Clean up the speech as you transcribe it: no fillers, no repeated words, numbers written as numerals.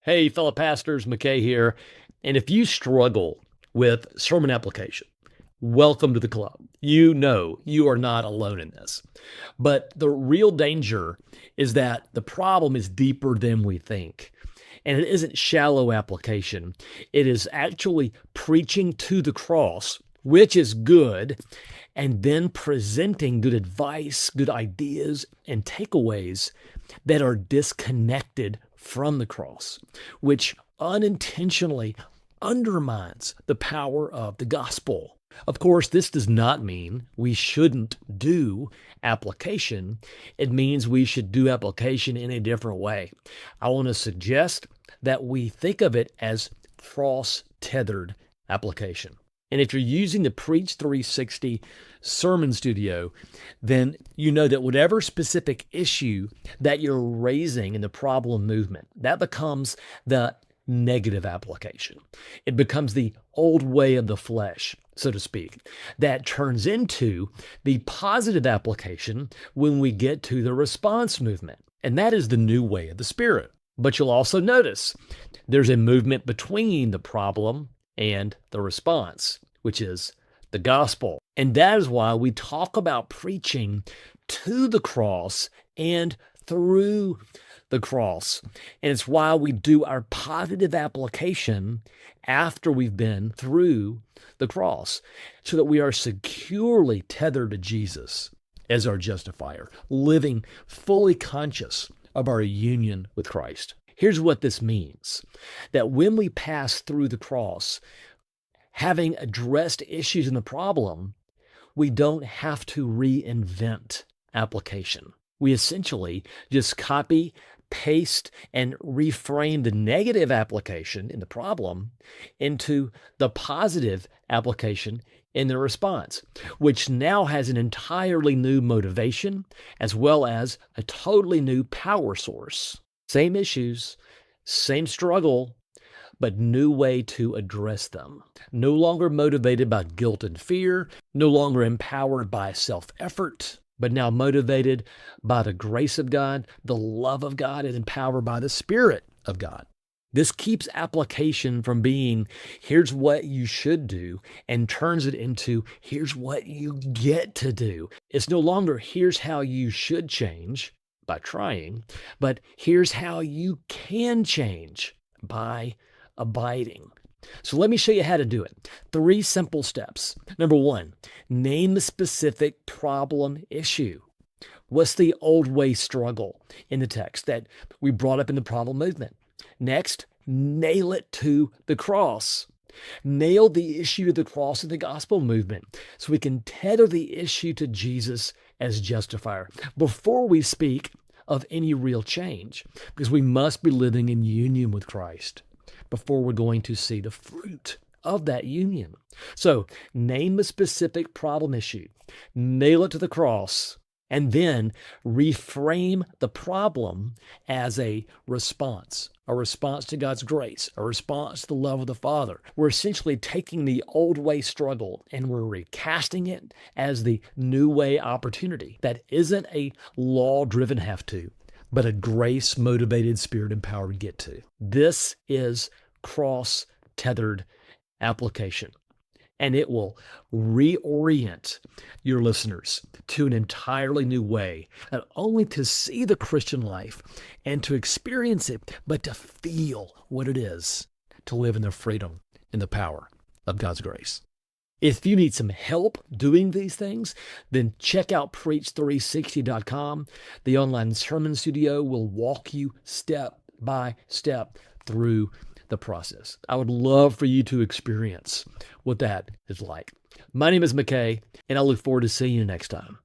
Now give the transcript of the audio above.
Hey, fellow pastors, McKay here. And if you struggle with sermon application, welcome to the club. You know you are not alone in this. But the real danger is that the problem is deeper than we think. And it isn't shallow application. It is actually preaching to the cross, which is good, and then presenting good advice, good ideas, and takeaways that are disconnected from the cross, which unintentionally undermines the power of the gospel. Of course, this does not mean we shouldn't do application. It means we should do application in a different way. I want to suggest that we think of it as cross-tethered application. And if you're using the Preach 360 Sermon Studio, then you know that whatever specific issue that you're raising in the problem movement, that becomes the negative application. It becomes the old way of the flesh, so to speak, that turns into the positive application when we get to the response movement. And that is the new way of the Spirit. But you'll also notice there's a movement between the problem and the response, which is the gospel. And that is why we talk about preaching to the cross and through the cross. And it's why we do our positive application after we've been through the cross, so that we are securely tethered to Jesus as our justifier, living fully conscious of our union with Christ. Here's what this means, that when we pass through the cross, having addressed issues in the problem, we don't have to reinvent application. We essentially just copy, paste, and reframe the negative application in the problem into the positive application in the response, which now has an entirely new motivation as well as a totally new power source. Same issues, same struggle, but new way to address them. No longer motivated by guilt and fear, no longer empowered by self-effort, but now motivated by the grace of God, the love of God, and empowered by the Spirit of God. This keeps application from being, here's what you should do, and turns it into, here's what you get to do. It's no longer, here's how you should change by trying, but here's how you can change by abiding. So let me show you how to do it. 3 simple steps. Number 1, name the specific problem issue. What's the old way struggle in the text that we brought up in the problem movement? Next, nail it to the cross. Nail the issue to the cross in the gospel movement so we can tether the issue to Jesus as justifier before we speak of any real change, because we must be living in union with Christ before we're going to see the fruit of that union. So name a specific problem issue, nail it to the cross, and then reframe the problem as a response to God's grace, a response to the love of the Father. We're essentially taking the old way struggle and we're recasting it as the new way opportunity that isn't a law-driven have to, but a grace-motivated, Spirit-empowered get to. This is cross-tethered application. And it will reorient your listeners to an entirely new way, not only to see the Christian life and to experience it, but to feel what it is to live in the freedom and the power of God's grace. If you need some help doing these things, then check out preach360.com. The online sermon studio will walk you step by step through the process. I would love for you to experience what that is like. My name is McKay, and I look forward to seeing you next time.